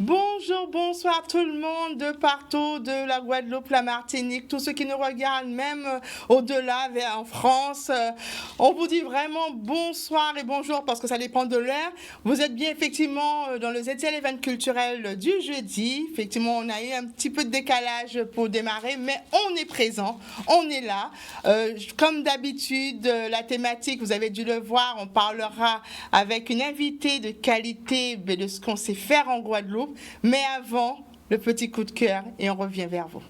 Bonjour, bonsoir tout le monde de partout, de la Guadeloupe, la Martinique, tous ceux qui nous regardent, même au-delà, en France. On vous dit vraiment bonsoir et bonjour parce que ça dépend de l'heure. Vous êtes bien effectivement dans le ZTL Event culturel du jeudi. Effectivement, on a eu un petit peu de décalage pour démarrer, mais on est présent, on est là. Comme d'habitude, la thématique, vous avez dû le voir, on parlera avec une invitée de qualité de ce qu'on sait faire en Guadeloupe. Mais avant, le petit coup de cœur et on revient vers vous.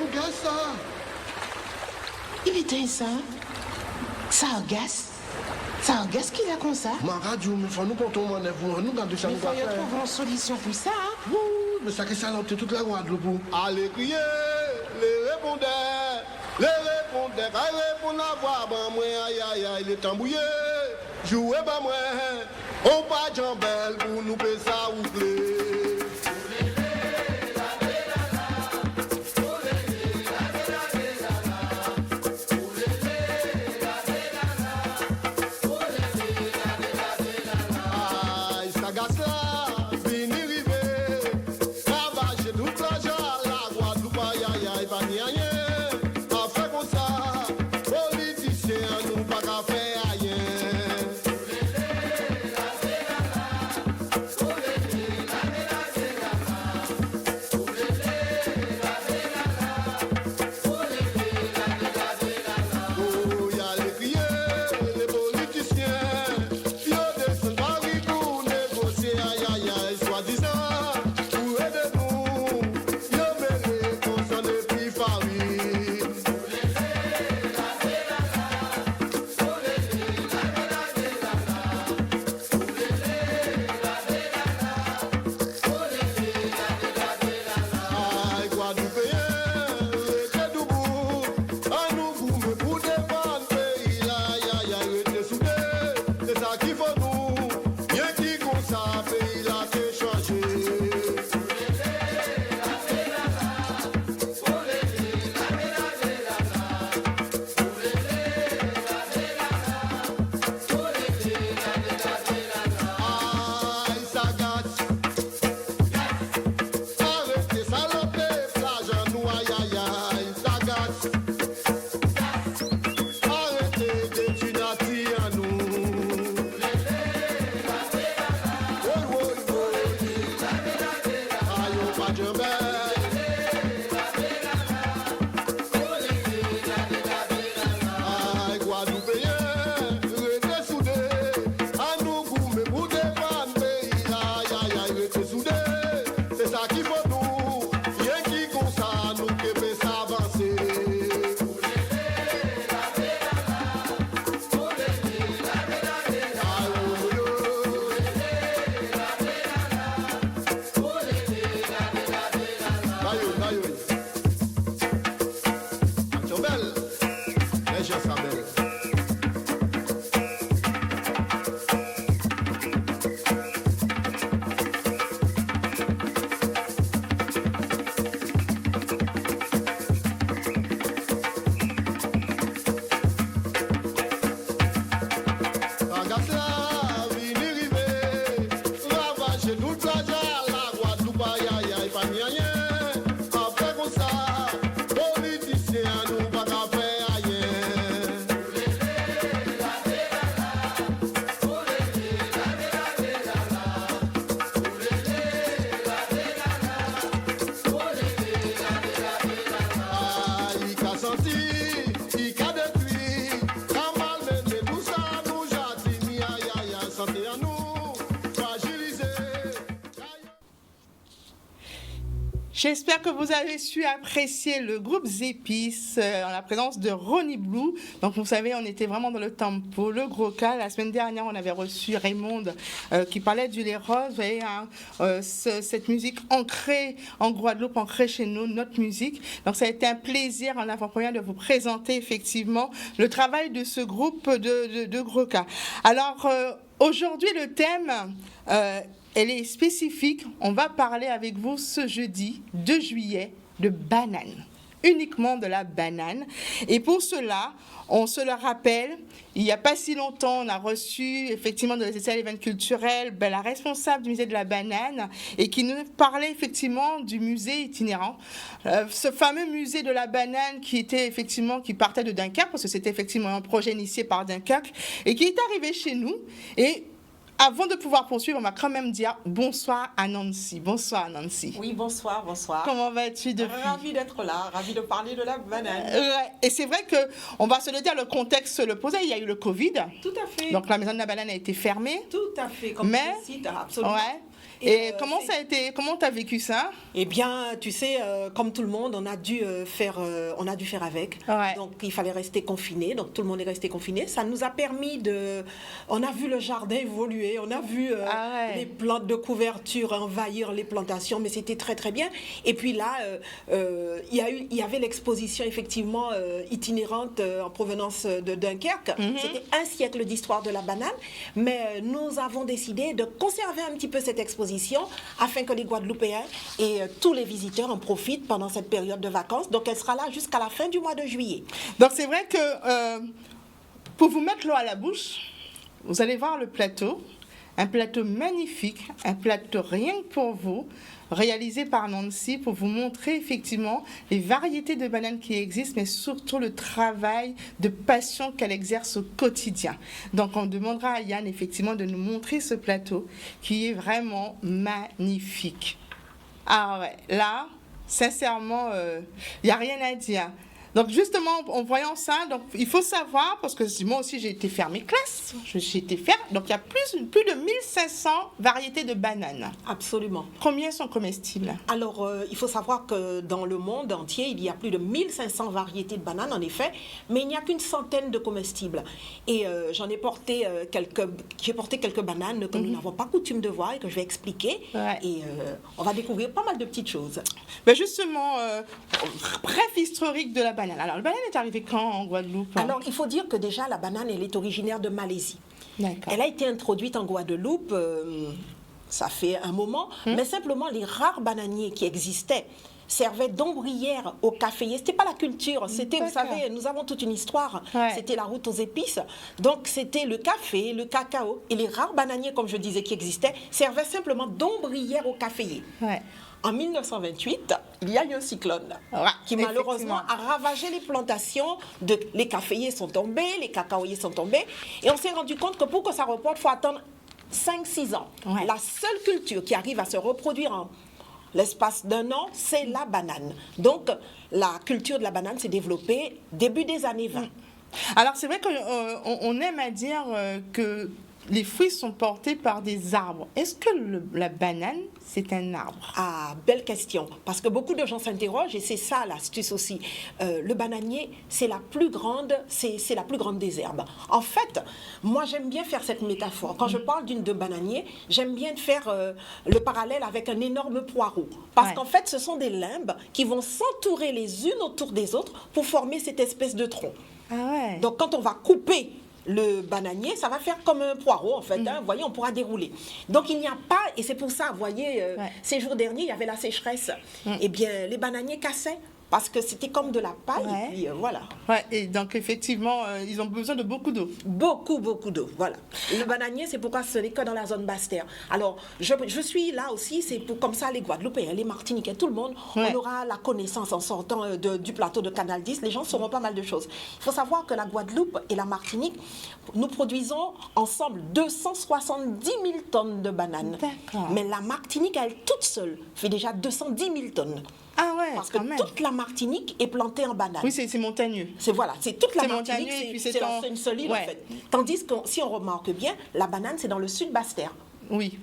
Regarde ça. Il éteint ça. Ça agace. Ça agace qu'il a comme ça. Ma radio, mais faut nous porter mon œuvre. Nous gardons ça. Mais faut y trouver une solution pour ça. Hein? Mais ça qui salope toute la Guadeloupe. Allez crier, les répondeurs. Les répondeurs, répondent à voix, ben moi, aïe aïe aïe, les tambouillés, jouez ben moi, on pas jambelle pour nous payer ça ou blé. Aïe, ça gasse là, vini rivé, ravager toute la joie, la Guadeloupe, aïe aïe aïe, pas ni rien. J'espère que vous avez su apprécier le groupe Zépice en la présence de Ronnie Blue. Donc vous savez, on était vraiment dans le tempo, le gros cas. La semaine dernière, on avait reçu Raymond qui parlait du lait rose. Vous voyez, cette musique ancrée en Guadeloupe, ancrée chez nous, notre musique. Donc ça a été un plaisir en avant-première de vous présenter effectivement le travail de ce groupe de gros cas. Alors aujourd'hui, le thème... elle est spécifique. On va parler avec vous ce jeudi 2 juillet de banane. uniquement de la banane. Et pour cela, on se le rappelle, il n'y a pas si longtemps, on a reçu effectivement de la l'événement culturel la responsable du musée de la banane et qui nous parlait effectivement du musée itinérant. Ce fameux musée de la banane qui partait de Dunkerque, parce que c'était effectivement un projet initié par Dunkerque et qui est arrivé chez nous. Et avant de pouvoir poursuivre, on va quand même dire bonsoir à Nancy. Bonsoir Nancy. Oui, bonsoir, bonsoir. Comment vas-tu depuis? Ravie d'être là, ravie de parler de la banane. Et c'est vrai qu'on va se le dire, le contexte se le posait, il y a eu le Covid. Tout à fait. Donc la maison de la banane a été fermée. Tout à fait, comme tu le cites, absolument. Ouais. Et comment ça a été? Comment tu as vécu ça? Eh bien, tu sais, comme tout le monde, on a dû faire avec. Ouais. Donc, il fallait rester confiné. Donc, tout le monde est resté confiné. Ça nous a permis de... On a vu le jardin évoluer. On a vu les plantes de couverture envahir les plantations. Mais c'était très, très bien. Et puis là, il y avait l'exposition, effectivement, itinérante en provenance de Dunkerque. C'était un siècle d'histoire de la banane. Mais nous avons décidé de conserver un petit peu cette exposition afin que les Guadeloupéens et tous les visiteurs en profitent pendant cette période de vacances. Donc, elle sera là jusqu'à la fin du mois de juillet. Donc, c'est vrai que pour vous mettre l'eau à la bouche, vous allez voir le plateau, un plateau magnifique, un plateau rien que pour vous, réalisé par Nancy pour vous montrer effectivement les variétés de bananes qui existent, mais surtout le travail de passion qu'elle exerce au quotidien. Donc on demandera à Yann effectivement de nous montrer ce plateau qui est vraiment magnifique. Ah ouais, là, sincèrement, il n'y a rien à dire. Donc justement, en voyant ça, donc, il faut savoir, parce que moi aussi j'ai été faire mes classes, donc il y a plus de 1500 variétés de bananes. Absolument. Combien sont comestibles? Alors, il faut savoir que dans le monde entier, il y a plus de 1500 variétés de bananes, en effet, mais il n'y a qu'une centaine de comestibles. Et j'ai porté quelques bananes que nous n'avons pas coutume de voir et que je vais expliquer. Ouais. Et on va découvrir pas mal de petites choses. Ben justement, bref historique de la banane. Alors, la banane est arrivée quand en Guadeloupe? Alors, il faut dire que déjà, la banane, elle est originaire de Malaisie. D'accord. Elle a été introduite en Guadeloupe, ça fait un moment, mais simplement les rares bananiers qui existaient servaient d'ombrière aux caféiers. C'était pas la culture, c'était, vous savez, nous avons toute une histoire. Ouais. C'était la route aux épices. Donc, c'était le café, le cacao. Et les rares bananiers, comme je disais, qui existaient, servaient simplement d'ombrière aux caféiers. Ouais. En 1928, il y a eu un cyclone qui malheureusement a ravagé les plantations. Les caféiers sont tombés, les cacaoyers sont tombés. Et on s'est rendu compte que pour que ça reporte, il faut attendre 5-6 ans. Ouais. La seule culture qui arrive à se reproduire en l'espace d'un an, c'est la banane. Donc, la culture de la banane s'est développée début des années 20. Alors, c'est vrai qu'on aime à dire que les fruits sont portés par des arbres. Est-ce que la banane, c'est un arbre? Ah, belle question. Parce que beaucoup de gens s'interrogent, et c'est ça l'astuce aussi. Le bananier, c'est la plus grande des herbes. En fait, moi j'aime bien faire cette métaphore. Quand je parle de bananier, j'aime bien faire le parallèle avec un énorme poireau. Parce qu'en fait, ce sont des limbes qui vont s'entourer les unes autour des autres pour former cette espèce de tronc. Ah ouais. Donc quand on va couper le bananier, ça va faire comme un poireau, en fait. Vous voyez, on pourra dérouler. Donc, il n'y a pas, et c'est pour ça, vous voyez, ces jours derniers, il y avait la sécheresse. Eh bien, les bananiers cassaient parce que c'était comme de la paille. Et puis, voilà. Ouais, et donc, effectivement, ils ont besoin de beaucoup d'eau. Beaucoup, beaucoup d'eau, voilà. Le bananier, c'est pourquoi ce n'est que dans la zone basse-terre. Alors, je suis là aussi, c'est pour comme ça, les Guadeloupéens, les Martiniquais, tout le monde, on aura la connaissance en sortant du plateau de Canal 10. Les gens sauront pas mal de choses. Il faut savoir que la Guadeloupe et la Martinique, nous produisons ensemble 270 000 tonnes de bananes. D'accord. Mais la Martinique, elle toute seule, fait déjà 210 000 tonnes. Ah ouais, parce que toute la Martinique est plantée en banane. Oui, c'est montagneux. C'est toute la Martinique, c'est une solide en fait. Tandis que si on remarque bien, la banane c'est dans le sud Basse-Terre. Oui.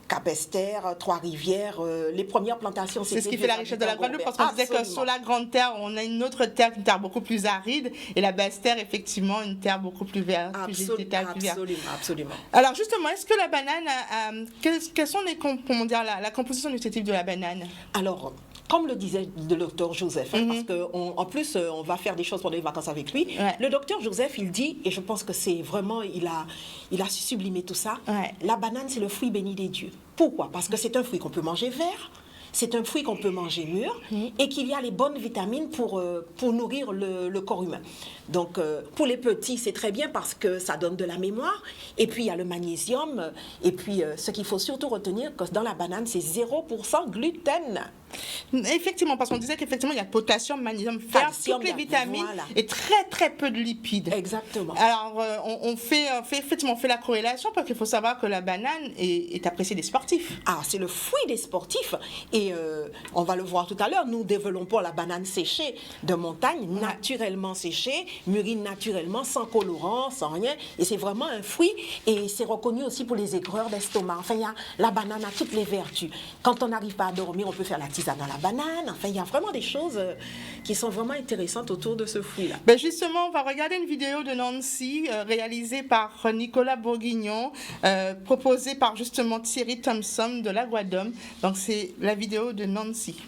Cap-Esther, Trois-Rivières, les premières plantations. C'est ce qui fait la richesse de la Guadeloupe, parce qu'on disait que sur la Grande Terre, on a une autre terre, une terre beaucoup plus aride, et la Basse-Terre, effectivement, une terre beaucoup plus verte. Absolument. Alors justement, est-ce que la banane, quelles sont la composition nutritive de la banane? Alors, comme le disait le docteur Joseph, parce qu'en plus, on va faire des choses pendant les vacances avec lui. Ouais. Le docteur Joseph, il dit, et je pense que c'est vraiment, il a su sublimer tout ça, la banane, c'est le fruit béni des dieux. Pourquoi? Parce que c'est un fruit qu'on peut manger vert, c'est un fruit qu'on peut manger mûr et qu'il y a les bonnes vitamines pour nourrir le corps humain. Donc, pour les petits, c'est très bien parce que ça donne de la mémoire. Et puis, il y a le magnésium. Et puis, ce qu'il faut surtout retenir, que dans la banane, c'est 0% gluten. Effectivement, parce qu'on disait qu'effectivement, il y a potassium, magnésium, fer, toutes les vitamines et très, très peu de lipides. Exactement. Alors, on fait la corrélation parce qu'il faut savoir que la banane est appréciée des sportifs. Ah, c'est le fruit des sportifs. Et on va le voir tout à l'heure, nous développons la banane séchée de montagne, naturellement séchée, mûrie naturellement, sans colorant, sans rien. Et c'est vraiment un fruit. Et c'est reconnu aussi pour les aigreurs d'estomac. Enfin, la banane a toutes les vertus. Quand on n'arrive pas à dormir, on peut faire la tisane dans la banane. Enfin, il y a vraiment des choses qui sont vraiment intéressantes autour de ce fruit-là. Ben justement, on va regarder une vidéo de Nancy réalisée par Nicolas Bourguignon, proposée par justement Thierry Thompson de la Guadeloupe. Donc, c'est la vidéo de Nancy.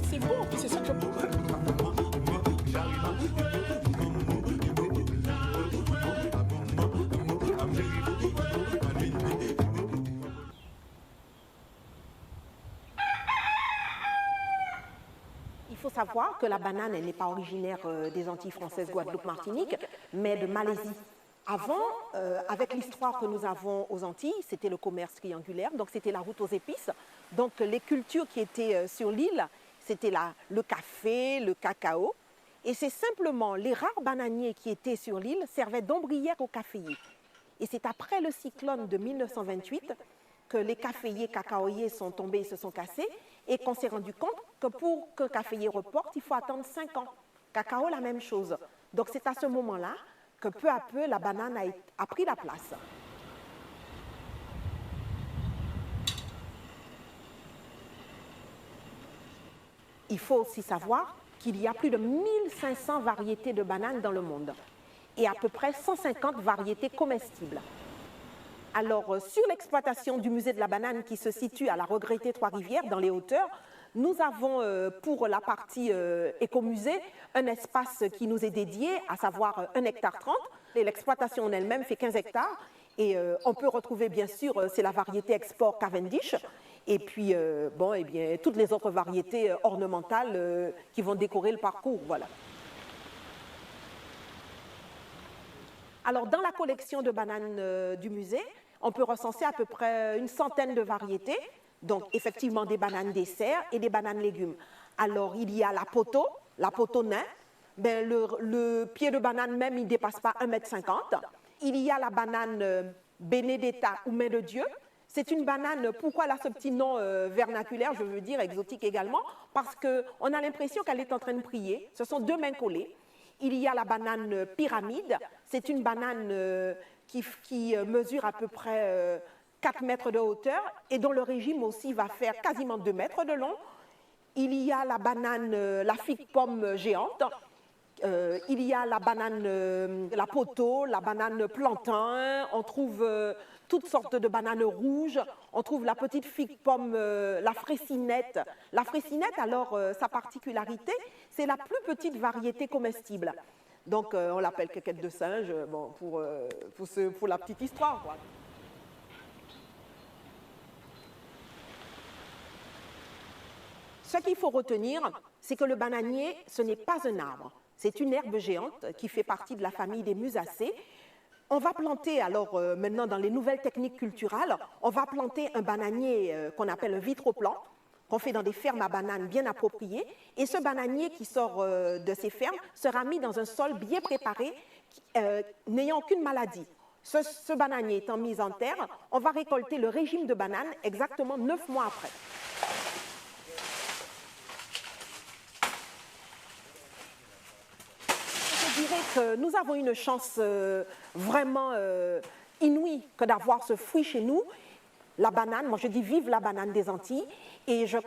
C'est bon, c'est ça que Il faut savoir que la banane, elle n'est pas originaire des Antilles françaises, Guadeloupe, Martinique, mais de Malaisie. Avant, avec l'histoire que nous avons aux Antilles, c'était le commerce triangulaire, donc c'était la route aux épices. Donc les cultures qui étaient sur l'île, c'était le café, le cacao. Et c'est simplement les rares bananiers qui étaient sur l'île servaient d'ombrière aux caféiers. Et c'est après le cyclone de 1928 que les caféiers, cacaoyers sont tombés et se sont cassés et qu'on s'est rendu compte que pour qu'un caféier reporte, il faut attendre 5 ans. Cacao, la même chose. Donc c'est à ce moment-là que peu à peu, la banane a pris la place. Il faut aussi savoir qu'il y a plus de 1500 variétés de bananes dans le monde et à peu près 150 variétés comestibles. Alors, sur l'exploitation du musée de la banane qui se situe à la regrettée Trois-Rivières, dans les hauteurs, nous avons pour la partie écomusée un espace qui nous est dédié, à savoir 1,30 hectare. Et l'exploitation en elle-même fait 15 hectares. Et on peut retrouver, bien sûr, c'est la variété export Cavendish. Et puis, toutes les autres variétés ornementales qui vont décorer le parcours. Voilà. Alors, dans la collection de bananes du musée, on peut recenser à peu près une centaine de variétés. Donc, effectivement, des bananes dessert et des bananes légumes. Alors, il y a la poteau nain. Ben, le pied de banane même, il ne dépasse pas 1,50 m. Il y a la banane Benedetta ou main de Dieu. C'est une banane, pourquoi elle a ce petit nom vernaculaire, je veux dire exotique également, parce qu'on a l'impression qu'elle est en train de prier. Ce sont deux mains collées. Il y a la banane pyramide. C'est une banane qui mesure à peu près 4 mètres de hauteur et dont le régime aussi va faire quasiment 2 mètres de long. Il y a la banane, la figue pomme géante. Il y a la banane, la poteau, la banane plantain. On trouve toutes sortes de bananes rouges. On trouve la petite figue pomme, la fraicinette. La fraicinette, alors, sa particularité, c'est la plus petite variété comestible. Donc, on l'appelle quéquette de singe, bon, pour la petite histoire, quoi. Ce qu'il faut retenir, c'est que le bananier, ce n'est pas un arbre. C'est une herbe géante qui fait partie de la famille des musacées. On va planter, alors maintenant dans les nouvelles techniques culturelles, on va planter un bananier qu'on appelle un vitroplant, qu'on fait dans des fermes à bananes bien appropriées. Et ce bananier qui sort de ces fermes sera mis dans un sol bien préparé, n'ayant aucune maladie. Ce bananier étant mis en terre, on va récolter le régime de banane exactement 9 mois après. Je dirais que nous avons une chance vraiment inouïe que d'avoir ce fruit chez nous. La banane, moi je dis vive la banane des Antilles et je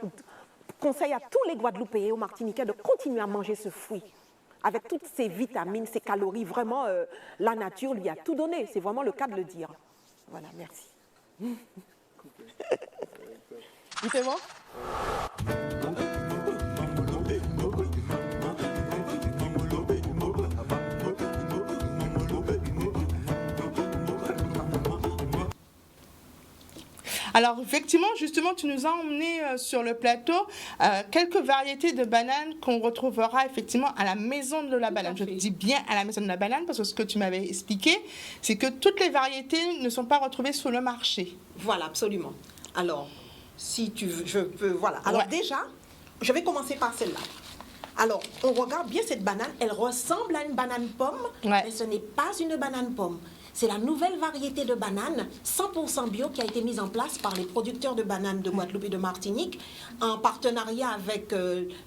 conseille à tous les Guadeloupéens et aux Martiniquais de continuer à manger ce fruit avec toutes ces vitamines, ces calories. Vraiment, la nature lui a tout donné, c'est vraiment le cas de le dire. Voilà, merci. C'est bon ? Alors, effectivement, justement, tu nous as emmené sur le plateau quelques variétés de bananes qu'on retrouvera effectivement à la maison de la banane. Je dis bien à la maison de la banane parce que ce que tu m'avais expliqué, c'est que toutes les variétés ne sont pas retrouvées sur le marché. Voilà, absolument. Alors, si tu veux, je peux, voilà. Alors déjà, je vais commencer par celle-là. Alors, on regarde bien cette banane, elle ressemble à une banane pomme, mais ce n'est pas une banane pomme. C'est la nouvelle variété de banane 100% bio qui a été mise en place par les producteurs de bananes de Guadeloupe et de Martinique en partenariat avec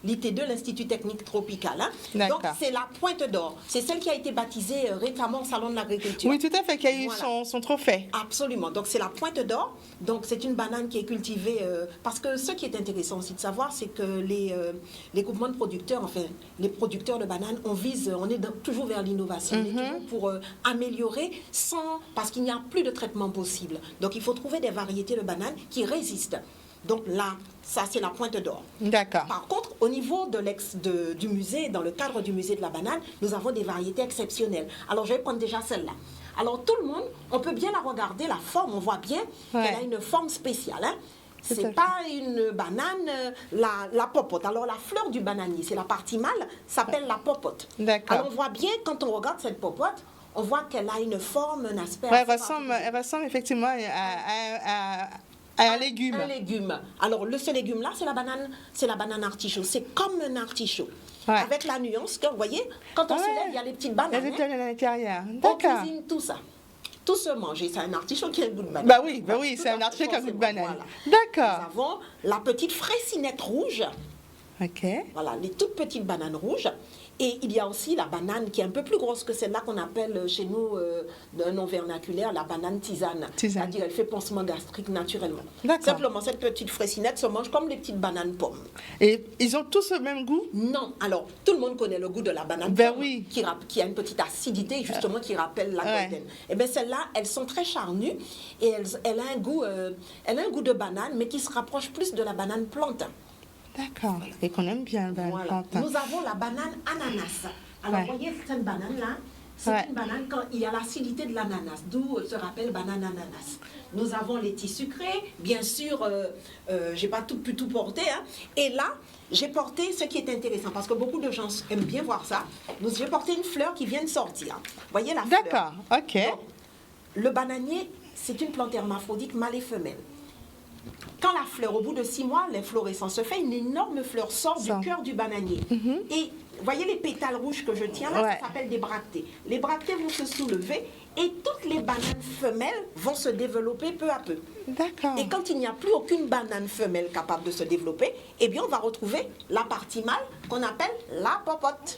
l'IT2, l'Institut Technique Tropical. Hein. Donc, c'est la Pointe d'Or. C'est celle qui a été baptisée récemment au Salon de l'Agriculture. Oui, tout à fait, qui a eu son trophée. Absolument. Donc, c'est la Pointe d'Or. Donc, c'est une banane qui est cultivée parce que ce qui est intéressant aussi de savoir, c'est que les groupements de producteurs, enfin, les producteurs de bananes, on est toujours vers l'innovation. On est toujours pour améliorer parce qu'il n'y a plus de traitement possible. Donc, il faut trouver des variétés de bananes qui résistent. Donc là, ça, c'est la Pointe d'Or. D'accord. Par contre, au niveau du musée, dans le cadre du musée de la banane, nous avons des variétés exceptionnelles. Alors, je vais prendre déjà celle-là. Alors, tout le monde, on peut bien la regarder, la forme, on voit bien qu'elle a une forme spéciale. Hein. C'est pas une banane, la popote. Alors, la fleur du bananier, c'est la partie mâle, s'appelle la popote. D'accord. Alors, on voit bien, quand on regarde cette popote, on voit qu'elle a une forme, un aspect... elle ressemble effectivement à un légume. Un légume. Alors, ce légume-là, c'est la banane artichaut. C'est comme un artichaut. Avec la nuance que, vous voyez, quand on se lève, il y a les petites bananes. Les petites bananes à l'intérieur. On cuisine tout ça. Tout se mange. Et c'est un artichaut qui a un goût de banane. Bah oui, c'est un artichaut qui a un goût de banane. Voilà. D'accord. Nous avons la petite fraisinette rouge. OK. Voilà, les toutes petites bananes rouges. Et il y a aussi la banane qui est un peu plus grosse que celle-là qu'on appelle chez nous, d'un nom vernaculaire, la banane tisane. C'est-à-dire elle fait pansement gastrique naturellement. Simplement, cette petite fraisinette se mange comme les petites bananes pommes. Et ils ont tous le même goût? Non. Alors, tout le monde connaît le goût de la banane pomme, qui a une petite acidité, justement, qui rappelle la golden. Et bien, celles-là, elles sont très charnues et elle a un goût de banane, mais qui se rapproche plus de la banane plantain. D'accord. Et qu'on aime bien le banane plantain. Nous avons la banane ananas. Alors, vous voyez cette banane-là, c'est une banane quand il y a l'acidité de l'ananas, d'où se rappelle banane ananas. Nous avons les petits sucrés, bien sûr, j'ai pas pu tout porter. Hein. Et là, j'ai porté ce qui est intéressant, parce que beaucoup de gens aiment bien voir ça. J'ai porté une fleur qui vient de sortir. Vous voyez la fleur? D'accord, OK. Donc, le bananier, c'est une plante hermaphrodite mâle et femelle. Quand la fleur, au bout de 6 mois, l'inflorescence se fait, une énorme fleur sort du cœur du bananier. Et vous voyez les pétales rouges que je tiens là, ça s'appelle des bractées. Les bractées vont se soulever et toutes les bananes femelles vont se développer peu à peu. D'accord. Et quand il n'y a plus aucune banane femelle capable de se développer, eh bien on va retrouver la partie mâle qu'on appelle la popote.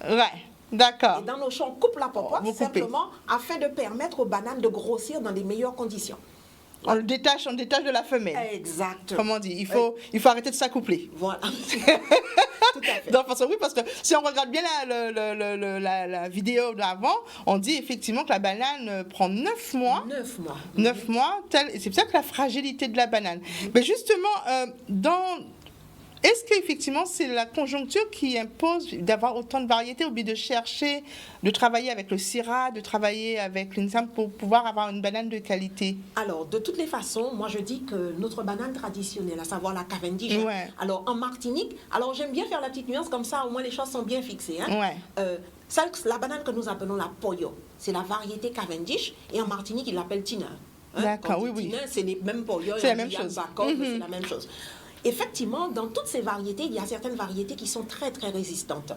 D'accord. Et dans nos champs, on coupe la popote simplement afin de permettre aux bananes de grossir dans les meilleures conditions. On le détache de la femelle. Exactement. Comme on dit, il faut arrêter de s'accoupler. Voilà. Tout à fait. Donc, parce que si on regarde bien la vidéo d'avant, on dit effectivement que la banane prend 9 mois. 9 mois. 9 mois. C'est pour ça que la fragilité de la banane. Mais justement, est-ce qu'effectivement, c'est la conjoncture qui impose d'avoir autant de variétés ou bien de travailler avec le Syrah, de travailler avec l'INSAM pour pouvoir avoir une banane de qualité? Alors, de toutes les façons, moi je dis que notre banane traditionnelle, à savoir la Cavendish, alors en Martinique, alors j'aime bien faire la petite nuance, comme ça au moins les choses sont bien fixées. Hein. La banane que nous appelons la Poyo, c'est la variété Cavendish, et en Martinique, ils l'appellent Tina. Hein. D'accord, Tina, c'est les mêmes Poyo, c'est la même chose. C'est la même chose. Effectivement, dans toutes ces variétés, il y a certaines variétés qui sont très, très résistantes.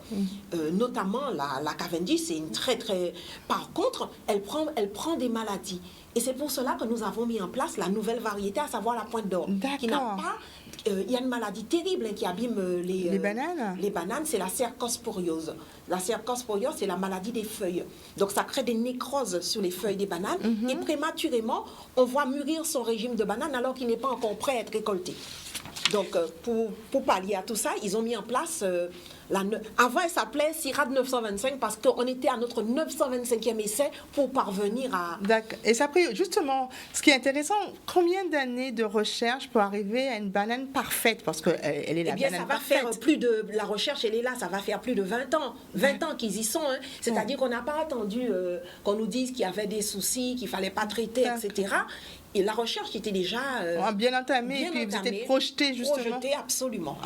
Notamment, la Cavendish, c'est une très, très... Par contre, elle prend des maladies. Et c'est pour cela que nous avons mis en place la nouvelle variété, à savoir la Pointe d'Or. Qui n'a pas... Il y a une maladie terrible qui abîme les bananes. Les bananes, c'est la cercosporiose. La cercosporiose, c'est la maladie des feuilles. Donc, ça crée des nécroses sur les feuilles des bananes. Et prématurément, on voit mûrir son régime de bananes alors qu'il n'est pas encore prêt à être récolté. Donc, pour pallier à tout ça, ils ont mis en place... Avant, elle s'appelait Syrah 925 parce qu'on était à notre 925e essai pour parvenir à... D'accord. Et ça a pris, justement, ce qui est intéressant, combien d'années de recherche pour arriver à une banane parfaite? Parce qu'elle est la banane parfaite. Ça va faire plus de... La recherche, elle est là, ça va faire plus de 20 ans. 20 ans qu'ils y sont. Hein. C'est-à-dire qu'on n'a pas attendu qu'on nous dise qu'il y avait des soucis, qu'il ne fallait pas traiter, etc. Et la recherche était déjà bien entamée, et puis vous étiez projeté justement. Projeté, absolument.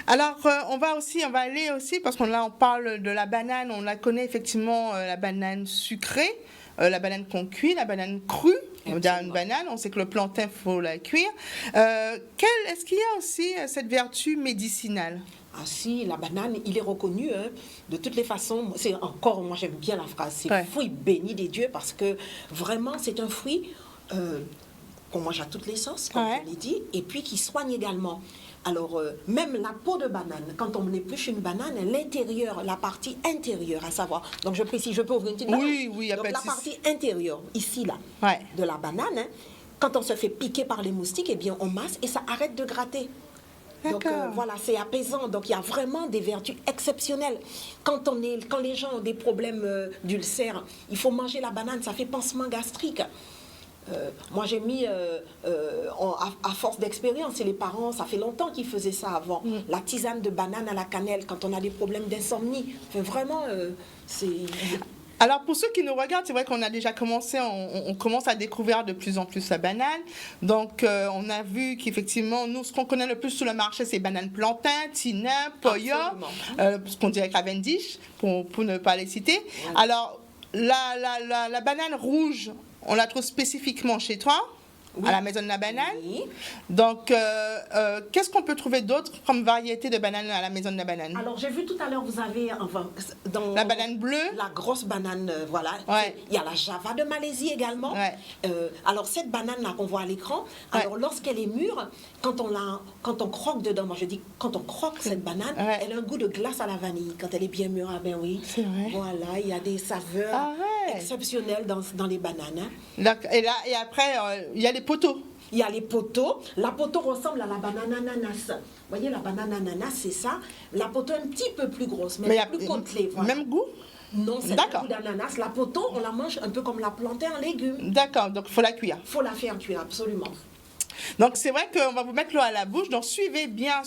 Alors, on va aller aussi, parce qu'on là on parle de la banane, on la connaît effectivement, la banane sucrée, la banane qu'on cuit, la banane crue. On dit une banane, on sait que le plantain, il faut la cuire. Est-ce qu'il y a aussi cette vertu médicinale? Ah si, la banane, il est reconnu de toutes les façons. C'est encore, moi j'aime bien la phrase, c'est le fruit béni des dieux, parce que vraiment c'est un fruit qu'on mange à toutes les sauces, comme je l'ai dit, et puis qui soigne également. Alors, même la peau de banane, quand on épluche une banane, l'intérieur, la partie intérieure, à savoir, donc je précise, je peux ouvrir une petite banane. Oui, donc la partie intérieure, ici, là, de la banane, quand on se fait piquer par les moustiques, eh bien, on masse et ça arrête de gratter. Donc voilà, c'est apaisant. Donc il y a vraiment des vertus exceptionnelles. Quand les gens ont des problèmes d'ulcères, il faut manger la banane, ça fait pansement gastrique. Moi j'ai mis, à force d'expérience, et les parents, ça fait longtemps qu'ils faisaient ça avant, la tisane de banane à la cannelle quand on a des problèmes d'insomnie. Enfin, vraiment, c'est... Alors, pour ceux qui nous regardent, c'est vrai qu'on a déjà commencé, on commence à découvrir de plus en plus la banane. Donc, on a vu qu'effectivement, nous, ce qu'on connaît le plus sur le marché, c'est banane plantain, tina, poyo, ce qu'on dirait Cavendish, pour ne pas les citer. Ouais. Alors, la banane rouge, on la trouve spécifiquement chez toi, à la Maison de la Banane. Oui. Donc, qu'est-ce qu'on peut trouver d'autre comme variété de banane à la Maison de la Banane? Alors, j'ai vu tout à l'heure, vous avez dans la banane bleue. La grosse banane, voilà. Ouais. Il y a la Java de Malaisie également. Ouais. Alors, cette banane-là qu'on voit à l'écran, alors lorsqu'elle est mûre, quand on croque dedans, moi je dis, quand on croque cette banane, elle a un goût de glace à la vanille. Quand elle est bien mûre, ah ben oui. C'est vrai. Voilà, il y a des saveurs exceptionnelles dans les bananes. Et après, il y a les poteaux. Il y a les poteaux. La poteau ressemble à la banane ananas. Vous voyez, la banane ananas, c'est ça. La poteau un petit peu plus grosse, mais plus côtelée. Voilà. Même goût? Non, c'est le goût d'ananas. La poteau, on la mange un peu comme la plantain en légumes. D'accord, donc il faut la cuire. Il faut la faire cuire, absolument. Donc c'est vrai qu'on va vous mettre l'eau à la bouche, donc suivez bien,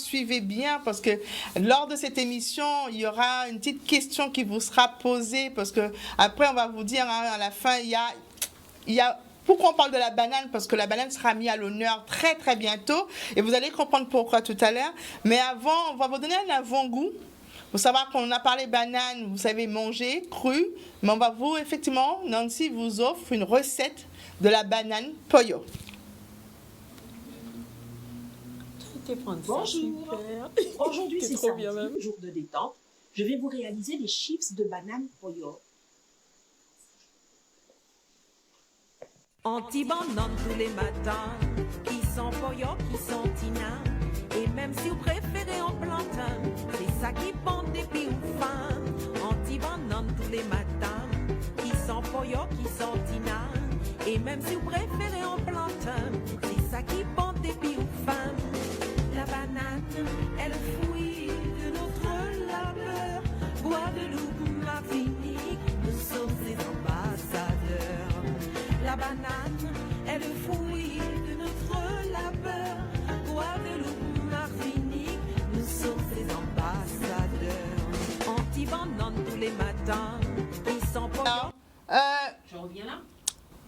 parce que lors de cette émission, il y aura une petite question qui vous sera posée, parce que après on va vous dire à la fin, il y a pourquoi on parle de la banane, parce que la banane sera mise à l'honneur très très bientôt, et vous allez comprendre pourquoi tout à l'heure. Mais avant, on va vous donner un avant-goût. Faut savoir qu'on a parlé banane, vous savez manger, crue, mais on va vous, effectivement, Nancy vous offre une recette de la banane poyo. Bonjour. Aujourd'hui, c'est samedi, jour de détente. Je vais vous réaliser des chips de banane poyo. Anti-banane tous les matins, qui sont poyo, qui sont tina. Et même si vous préférez en plantain, c'est ça qui bande des pieds ou fin. Anti-banane tous les matins, qui sont poyo, qui sont tina. Et même si vous préférez en plantain, c'est ça qui bande des pieds ou fin. La banane est le fruit de notre labeur. Guadeloupe, Martinique, nous sommes ses ambassadeurs. La banane est le fruit de notre labeur. Guadeloupe, Martinique, nous sommes ses ambassadeurs. Anti-banane tous les matins, ils sont pas. Je reviens là.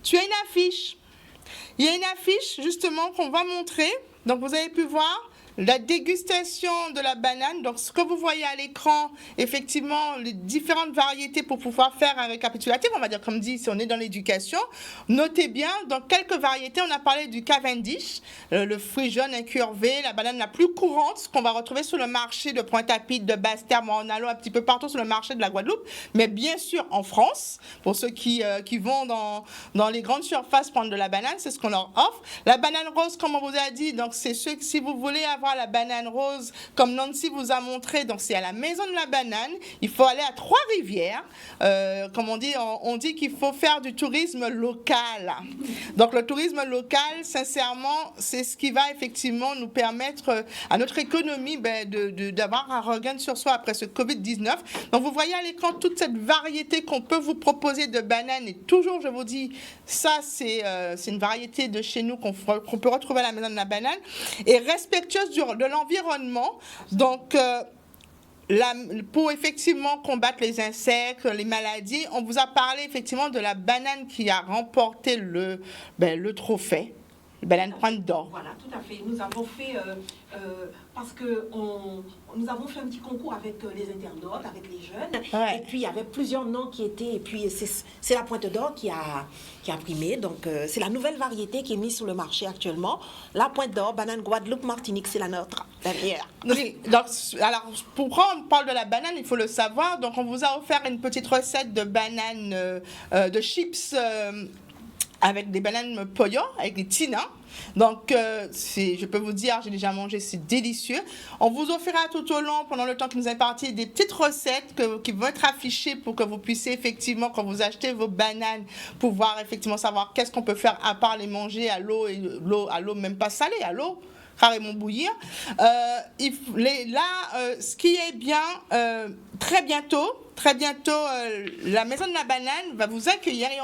Tu as une affiche. Il y a une affiche justement qu'on va montrer. Donc vous avez pu voir la dégustation de la banane. Donc ce que vous voyez à l'écran, effectivement, les différentes variétés pour pouvoir faire un récapitulatif, on va dire comme dit si on est dans l'éducation. Notez bien, dans quelques variétés, on a parlé du Cavendish, le fruit jaune incurvé, la banane la plus courante qu'on va retrouver sur le marché de Pointe-à-Pitre, de Basse-Terre, en allant un petit peu partout sur le marché de la Guadeloupe, mais bien sûr en France, pour ceux qui vont dans les grandes surfaces prendre de la banane, c'est ce qu'on leur offre. La banane rose, comme on vous a dit, donc c'est ceux que si vous voulez avoir la banane rose, comme Nancy vous a montré, donc c'est à la Maison de la Banane. Il faut aller à Trois-Rivières. Comme on dit qu'il faut faire du tourisme local. Donc le tourisme local, sincèrement, c'est ce qui va effectivement nous permettre à notre économie d'avoir un regain sur soi après ce Covid-19. Donc vous voyez à l'écran toute cette variété qu'on peut vous proposer de bananes. Et toujours, je vous dis, ça c'est une variété de chez nous qu'on peut retrouver à la Maison de la Banane. Et respectueuse de l'environnement. Donc, pour effectivement combattre les insectes, les maladies, on vous a parlé effectivement de la banane qui a remporté le trophée, la banane Pointe d'Or. Voilà, tout à fait. Nous avons fait, parce que nous avons fait un petit concours avec les internautes, avec les jeunes, et puis il y avait plusieurs noms qui étaient, et puis c'est la Pointe d'Or qui a primé, donc c'est la nouvelle variété qui est mise sur le marché actuellement. La Pointe d'Or, banane Guadeloupe, Martinique, c'est la nôtre. Donc, alors, pourquoi on parle de la banane, il faut le savoir. Donc, on vous a offert une petite recette de banane, de chips avec des bananes Pollo, avec des tinins. Donc, je peux vous dire, j'ai déjà mangé, c'est délicieux. On vous offrira tout au long, pendant le temps que nous avons parti, des petites recettes qui vont être affichées pour que vous puissiez effectivement, quand vous achetez vos bananes, pouvoir effectivement savoir qu'est-ce qu'on peut faire à part les manger à l'eau, et à l'eau même pas salée, à l'eau carrément bouillir. Ce qui est bien, très bientôt, la Maison de la Banane va vous accueillir et